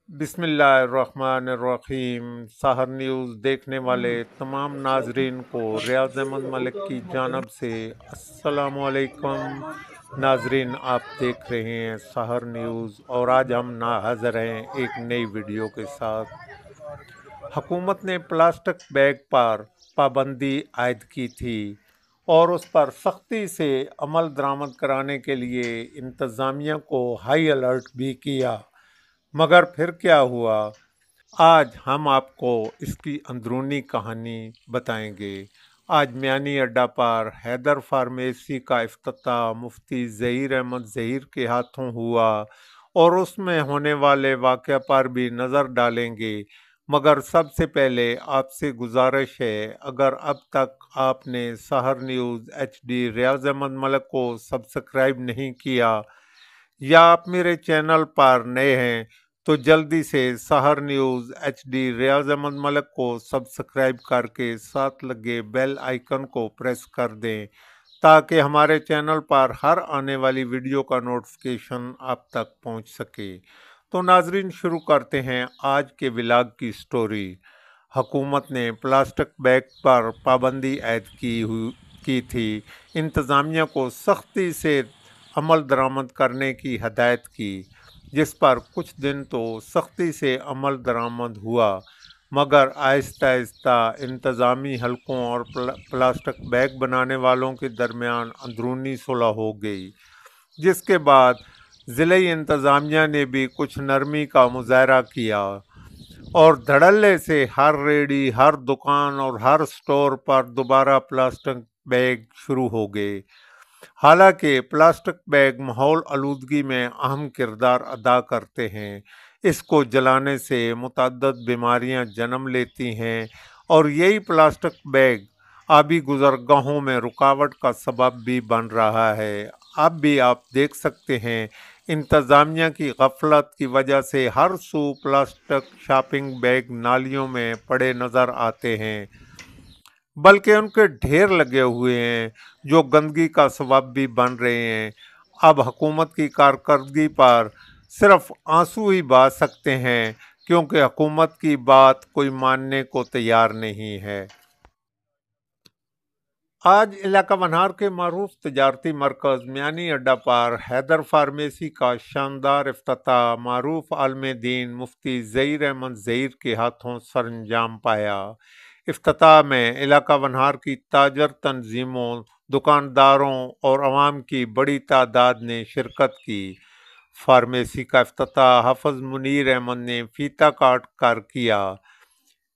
बिस्मिल्लाहिर्रहमानिर्रहीम। सहर न्यूज़ देखने वाले तमाम नाजरीन को रियाज अहमद मलिक की जानब से अस्सलामु अलैकुम। नाजरीन, आप देख रहे हैं सहर न्यूज़ और आज हम हाज़िर हैं एक नई वीडियो के साथ। हुकूमत ने प्लास्टिक बैग पर पाबंदी आयद की थी और उस पर सख्ती से अमल दरामद कराने के लिए इंतज़ामिया को हाई अलर्ट भी किया, मगर फिर क्या हुआ? आज हम आपको इसकी अंदरूनी कहानी बताएंगे। आज मियानी अड्डा पर हैदर फार्मेसी का इफ्तिताह मुफ्ती ज़हीर अहमद ज़हीर के हाथों हुआ और उसमें होने वाले वाक़या पर भी नज़र डालेंगे। मगर सबसे पहले आपसे गुजारिश है, अगर अब तक आपने सहर न्यूज़ HD रियाज अहमद मलिक को सब्सक्राइब नहीं किया या आप मेरे चैनल पर नए हैं तो जल्दी से सहर न्यूज़ HD रियाज अहमद मलिक को सब्सक्राइब करके साथ लगे बेल आइकन को प्रेस कर दें ताकि हमारे चैनल पर हर आने वाली वीडियो का नोटिफिकेशन आप तक पहुंच सके। तो नाजरीन, शुरू करते हैं आज के व्लॉग की स्टोरी। हुकूमत ने प्लास्टिक बैग पर पाबंदी आयद की थी। इंतज़ामिया को सख्ती से अमल दरामद करने की हदायत की, जिस पर कुछ दिन तो सख्ती से अमल दरामद हुआ, मगर आहिस्ता आहिस्ता इंतज़ामी हलकों और प्लास्टिक बैग बनाने वालों के दरमियान अंदरूनी सुलह हो गई, जिसके बाद ज़िले इंतज़ामिया ने भी कुछ नरमी का मुजाहरा किया और धड़ल्ले से हर रेडी, हर दुकान और हर स्टोर पर दोबारा प्लास्टिक बैग शुरू हो गए। हालांकि प्लास्टिक बैग माहौल आलूदगी में अहम किरदार अदा करते हैं। इसको जलाने से मुतअद्दिद बीमारियां जन्म लेती हैं और यही प्लास्टिक बैग आबी गुज़रगाहों में रुकावट का सबब भी बन रहा है। अब भी आप देख सकते हैं, इंतज़ामिया की गफलत की वजह से हर सू प्लास्टिक शॉपिंग बैग नालियों में पड़े नज़र आते हैं, बल्कि उनके ढेर लगे हुए हैं जो गंदगी का सबब भी बन रहे हैं। अब हुकूमत की कारकर्दगी पर सिर्फ आंसू ही बहा सकते हैं, क्योंकि हुकूमत की बात कोई मानने को तैयार नहीं है। आज इलाका वनहार के मारूफ तजारती मरकज़ मियानी अड्डा पर हैदर फार्मेसी का शानदार इफ्तिताह मारूफ आलिम दीन मुफ्ती ज़हीर अहमद ज़हीर के हाथों सरअंजाम पाया। इफ्तिताह में इलाका वनहार की ताजर तंजीमों, दुकानदारों और अवाम की बड़ी तादाद ने शिरकत की। फार्मेसी का इफ्तिताह हाफिज मुनीर अहमद ने फीता काट कर किया।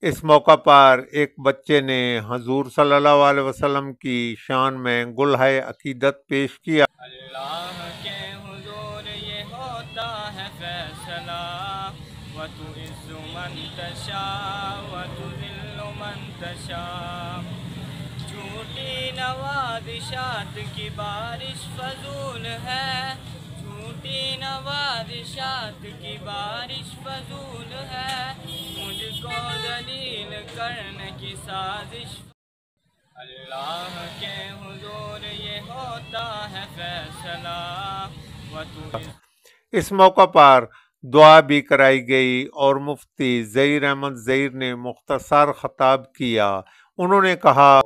इस मौका पर एक बच्चे ने हजूर सल्लल्लाहु अलैहि वसल्लम की शान में गुलहाए अकीदत पेश किया। अल्लाह के हुजूर ये होता है फैसला, व तुइज़्ज़ु मन तशा व तुज़िल्लु मन तशा। झूठी नवादिशात की बारिश फजूल है, झूठी नवादिशात की बारिश फजूल है। मुझको दलील करने की साजिश, अल्लाह के हुजूर ये होता है फैसला, व तू। इस मौका पर दुआ भी कराई गई और मुफ्ती ज़हीर अहमद ज़हीर ने मुख्तसर खताब किया। उन्होंने कहा,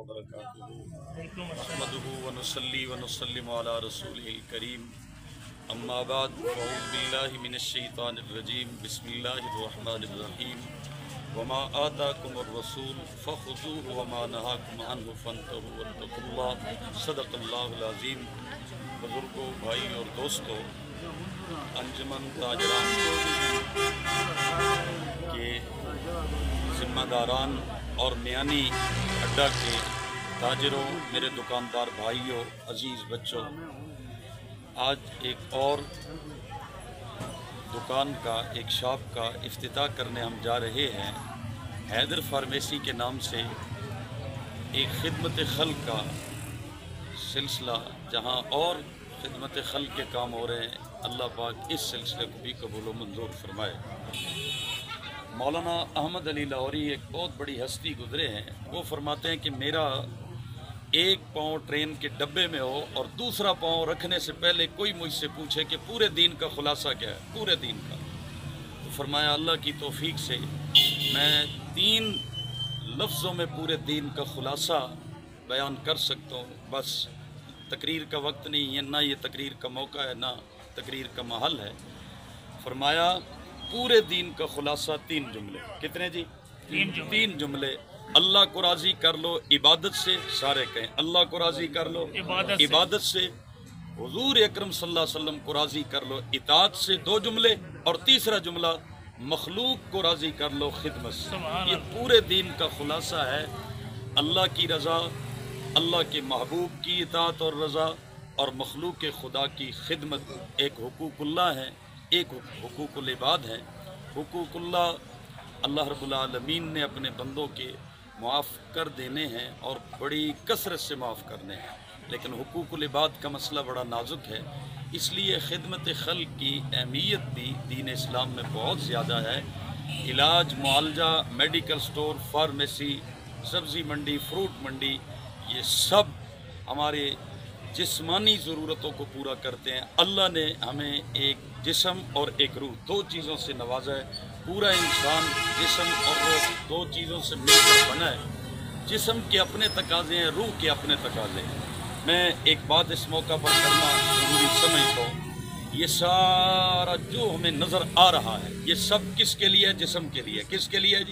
अम्मा बाद फ़अऊज़ु बिल्लाहि मिनश्शैतानिर्रजीम, बिस्मिल्लाहिर्रहमानिर्रहीम। वमा आताकुमुर रसूल फ़ख़ुज़ूहु वमा नहाकुम अन्हु फ़ंतहू वत्तक़ुल्लाह, सदक़ल्लाहुल अज़ीम। बुज़ुर्गों, भाई और दोस्तों, अंजुमन ताजरान के ज़िम्मेदारान और मियानी अड्डा के ताजरों, मेरे दुकानदार भाइयों, अजीज़ बच्चों, आज एक और दुकान का, एक शॉप का इफ्तिताह करने हम जा रहे हैं। हैदर फार्मेसी के नाम से एक खिदमत खल्क का सिलसिला, जहां और खिदमत खल्क के काम हो रहे हैं। अल्लाह पाक इस सिलसिले को भी कबूल मंजूर फरमाए। मौलाना अहमद अली लाहौरी एक बहुत बड़ी हस्ती गुजरे हैं। वो फरमाते हैं कि मेरा एक पाँव ट्रेन के डब्बे में हो और दूसरा पाँव रखने से पहले कोई मुझसे पूछे कि पूरे दीन का खुलासा क्या है, पूरे दीन का, तो फरमाया अल्लाह की तौफीक से मैं 3 लफ्ज़ों में पूरे दीन का खुलासा बयान कर सकता हूँ। बस तकरीर का वक्त नहीं है, ना ये तकरीर का मौका है, ना तकरीर का महल है। फरमाया पूरे दीन का खुलासा 3 जुमले। कितने जी? 3 जुमले। अल्लाह को राज़ी कर लो इबादत से, सारे कहें अल्लाह को राज़ी कर लो इबादत से। हुजूर अकरम सल्लल्लाहु अलैहि वसल्लम को राज़ी कर लो इताअत से, 2 जुमले। और तीसरा जुमला मखलूक को राज़ी कर लो खिदमत से। ये पूरे दीन का खुलासा है। अल्लाह की रज़ा, अल्लाह के महबूब की इताअत और रज़ा, और मखलूक के खुदा की खिदमत। एक हुकूकुल्लाह है, एक हुकूकुल इबाद है। हुकूकुल्लाह अल्लाह रब्बुल आलमीन ने अपने बंदों के माफ़ कर देने हैं और बड़ी कसरत से माफ़ करने हैं, लेकिन हुकूकुल इबाद का मसला बड़ा नाजुक है। इसलिए खिदमत खल्क़ की अहमियत भी दीन इस्लाम में बहुत ज़्यादा है। इलाज, मुआलजा, मेडिकल स्टोर, फार्मेसी, सब्ज़ी मंडी, फ्रूट मंडी, ये सब हमारे जिस्मानी ज़रूरतों को पूरा करते हैं। अल्लाह ने हमें एक जिस्म और एक रूह, 2 चीज़ों से नवाजा है। पूरा इंसान जिस्म और रूह 2 चीज़ों से मिलकर बना है। जिस्म के अपने तकाज़े हैं, रूह के अपने तकाज़े हैं। मैं एक बात इस मौका पर करना ज़रूरी समझता हूँ। ये सारा जो हमें नज़र आ रहा है, ये सब किसके लिए? जिस्म के लिए। किसके लिए?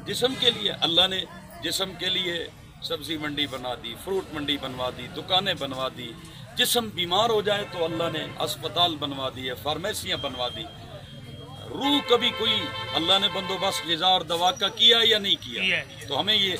जिस्म के लिए। अल्लाह ने जिस्म के लिए सब्ज़ी मंडी बना दी, फ्रूट मंडी बनवा दी, दुकानें बनवा दी। जिस्म बीमार हो जाए तो अल्लाह ने अस्पताल बनवा दिए, फार्मेसियाँ बनवा दी। रूह कभी कोई अल्लाह ने बंदोबस्त ग़िज़ा और दवा का किया या नहीं किया? तो हमें ये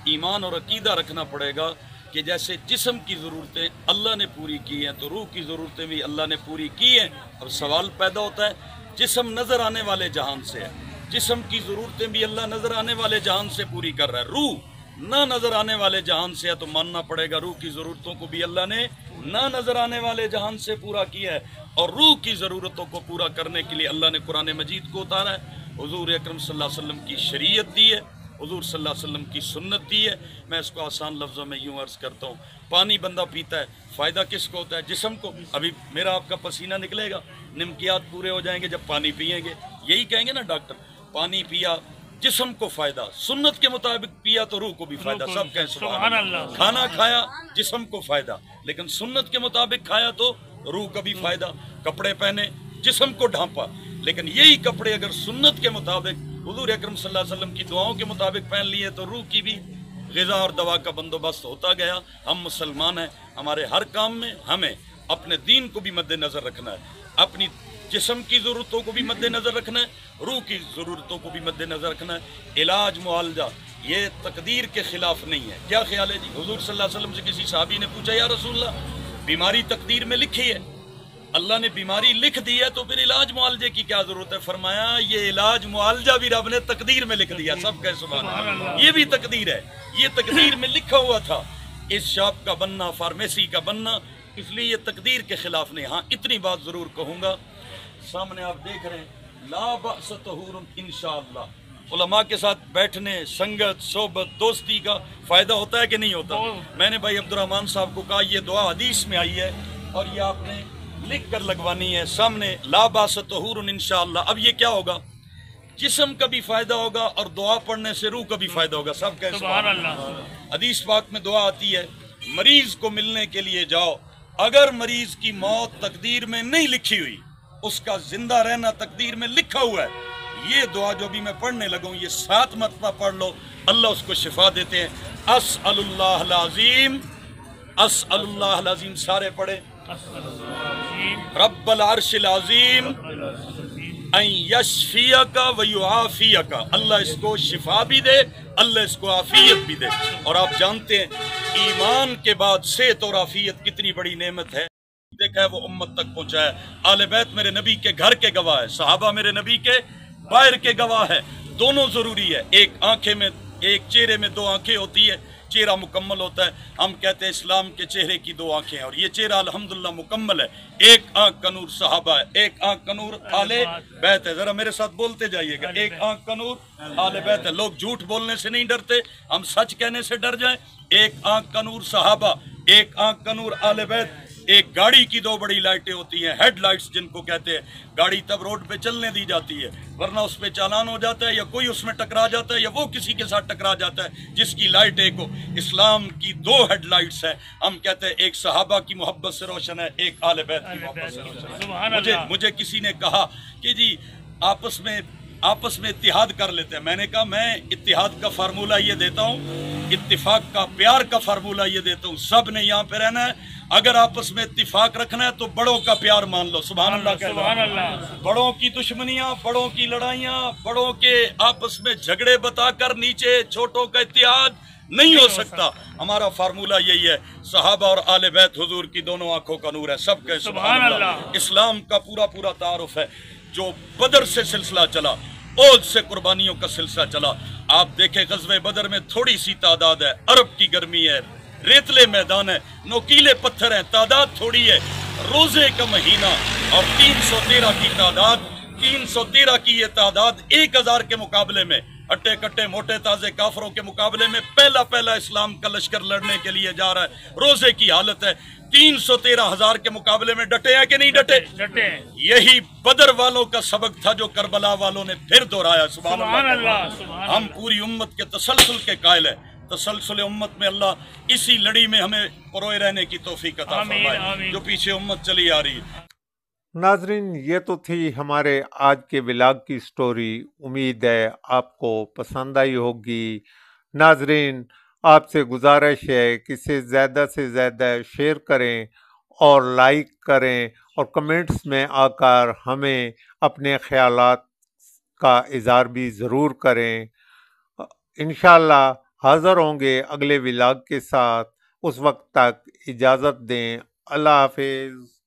ईमान और अकीदा रखना पड़ेगा कि जैसे जिस्म की ज़रूरतें अल्लाह ने पूरी की हैं तो रूह की ज़रूरतें भी अल्लाह ने पूरी की हैं। अब सवाल पैदा होता है, जिस्म नज़र आने वाले जहान से है, जिस्म की ज़रूरतें भी अल्लाह नज़र आने वाले जहान से पूरी कर रहा है। रूह ना नज़र आने वाले जहान से है तो मानना पड़ेगा रूह की ज़रूरतों को भी अल्लाह ने ना नज़र आने वाले जहान से पूरा किया है। और रूह की ज़रूरतों को पूरा करने के लिए अल्लाह ने कुरान मजीद को उतारा है, हुजूर अकरम सल्लल्लाहु अलैहि वसल्लम की शरीयत दी है, हुजूर सल्लल्लाहु अलैहि वसल्लम की सुन्नत दी है। मैं इसको आसान लफ्ज़ों में यूँ अर्ज़ करता हूँ, पानी बंदा पीता है, फ़ायदा किसको होता है? जिस्म को। अभी मेरा आपका पसीना निकलेगा, निमकियात पूरे हो जाएंगे जब पानी पिएंगे। यही कहेंगे ना डॉक्टर, पानी पिया जिस्म को फ़ायदा, सुन्नत के मुताबिक पिया तो रूह को भी फ़ायदा। सब कहें सुभान अल्लाह। खाना खाया जिस्म को फ़ायदा, लेकिन सुन्नत के मुताबिक खाया तो रूह का भी फ़ायदा। कपड़े पहने जिस्म को ढांपा, लेकिन यही कपड़े अगर सुन्नत के मुताबिक हुजूर अकरम सल्लल्लाहु अलैहि वसल्लम की दुआओं के मुताबिक पहन लिए तो रूह की भी ग़िज़ा और दवा का बंदोबस्त होता गया। हम मुसलमान हैं, हमारे हर काम में हमें अपने दीन को भी मद्देनज़र रखना है, अपनी जिस्म की ज़रूरतों को भी मद्देनज़र रखना है, रूह की ज़रूरतों को भी मद्देनज़र रखना है। इलाज, मुआलजा ये तकदीर के ख़िलाफ़ नहीं है। क्या ख्याल है जी? हुजूर सल्लल्लाहु अलैहि वसल्लम से किसी सहाबी ने पूछा, या रसूलल्लाह बीमारी तकदीर में लिखी है, अल्लाह ने बीमारी लिख दी है तो फिर इलाज मुआलजे की क्या ज़रूरत है? फरमाया ये इलाज मुआलजा भी रब ने तकदीर में लिख दिया। सब कहे सुभान अल्लाह। ये भी तकदीर है, ये तकदीर में लिखा हुआ था इस शॉप का बनना, फार्मेसी का बनना, इसलिए ये तकदीर के ख़िलाफ़ नहीं। हाँ, इतनी बात ज़रूर कहूँगा, सामने आप देख रहे हैं ला बअस तहूरुन इंशाअल्लाह। उलमा के साथ बैठने, संगत, सोबत, दोस्ती का फ़ायदा होता है कि नहीं होता? मैंने भाई अब्दुर्रहमान साहब को कहा ये दुआ हदीस में आई है और ये आपने लिख कर लगवानी है सामने, ला बअस तहूरुन इंशाअल्लाह। अब ये क्या होगा? जिस्म का भी फ़ायदा होगा और दुआ पढ़ने से रूह का भी फ़ायदा होगा। सब कहे सुभान अल्लाह। हदीस पाक में दुआ आती है, मरीज़ को मिलने के लिए जाओ, अगर मरीज़ की मौत तकदीर में नहीं लिखी हुई, उसका जिंदा रहना तकदीर में लिखा हुआ है, ये दुआ जो भी मैं पढ़ने लगूँ ये 7 मरतबा पढ़ लो, अल्लाह उसको शिफा देते हैं। अस्अलुल्लाहल अज़ीम, अस्अलुल्लाहल अज़ीम सारे पढ़े, रब्बल अर्शिल अज़ीम अन यशफियका व युआफियका। अल्लाह इसको शिफा भी दे, अल्लाह इसको आफियत भी दे। और आप जानते हैं ईमान के बाद सेहत और आफियत कितनी बड़ी नेमत है। देखा है वो उम्मत तक पहुंचा है। आले बैत मेरे नबी के घर के गवाह है, सहाबा मेरे नबी के बाहर के गवाह है। दोनों जरूरी है। एक आंखें में, एक चेहरे में 2 आंखें होती है, चेहरा मुकम्मल होता है। हम कहते हैं इस्लाम के चेहरे की 2 आंखें हैं और ये चेहरा अल्हम्दुलिल्लाह मुकम्मल है। एक आंख का नूर सहाबा है, एक आंख का नूर आले बैत है। जरा मेरे साथ बोलते जाइएगा, एक आंख का नूर आले बैत है। लोग झूठ बोलने से नहीं डरते, हम सच कहने से डर जाएं। एक आंख का नूर सहाबा, एक आंख का नूर आले बैत, एक गाड़ी की दो बड़ी लाइटें होती हैं, हेडलाइट्स जिनको कहते हैं। गाड़ी तब रोड पे चलने दी जाती है, वरना उस पे चालान हो जाता है, या कोई उसमें टकरा जाता है, या वो किसी के साथ टकरा जाता है जिसकी लाइट एक हो। इस्लाम की दो हेडलाइट्स हैं। हम कहते हैं एक सहाबा की मोहब्बत से रोशन है, एक आले बैत की मोहब्बत से रोशन है। मुझे किसी ने कहा कि जी आपस में इत्तिहाद कर लेते हैं। मैंने कहा मैं इत्तिहाद का फार्मूला ये देता हूँ, इत्तिफाक का, प्यार का फार्मूला ये देता हूँ। सब ने यहाँ पे रहना है। अगर आपस में इत्तिफाक रखना है तो बड़ों का प्यार मान लो। सुभान अल्लाह, सुभान अल्लाह। बड़ों की दुश्मनियां, बड़ों की लड़ाइयां, बड़ों के आपस में झगड़े बताकर नीचे छोटों का इत्तिहाद नहीं हो सकता। हमारा फार्मूला यही है। सहाबा और आले बैत हुजूर की दोनों आंखों का नूर है, सबके सुभान अल्लाह। इस्लाम का पूरा तारुफ है। जो बदर से सिलसिला चला, ओद से कुर्बानियों का सिलसिला चला। आप देखें गज़वे बदर में थोड़ी सी तादाद है, अरब की गर्मी है, रेतले मैदान है, नोकीले पत्थर हैं, तादाद थोड़ी है। रोजे का महीना और 313 की तादाद, 313 की ये तादाद 1000 के मुकाबले में, हट्टे कट्टे मोटे ताजे काफरों के मुकाबले में पहला इस्लाम का लश्कर लड़ने के लिए जा रहा है। रोजे की हालत है। 313,000 के मुकाबले में डटे हैं कि नहीं डटे? डटे। यही बदर वालों का सबक था जो करबला वालों ने फिर दोहराया। सुभान अल्लाह। हम पूरी उम्मत के तसलसल के कायल है। तसलसल उम्मत में अल्लाह इसी लड़ी में हमें परोए रहने की तौफीक अता फरमाए जो पीछे उम्मत चली आ रही है। नाजरीन, ये तो थी हमारे आज के व्लॉग की स्टोरी। उम्मीद है आपको पसंद आई होगी। नाजरीन, आपसे गुजारिश है कि इसे ज़्यादा से ज़्यादा शेयर करें और लाइक करें और कमेंट्स में आकर हमें अपने ख्यालात का इज़हार भी ज़रूर करें। इंशाअल्लाह हाज़िर होंगे अगले व्लॉग के साथ। उस वक्त तक इजाज़त दें। अल्लाह हाफिज़।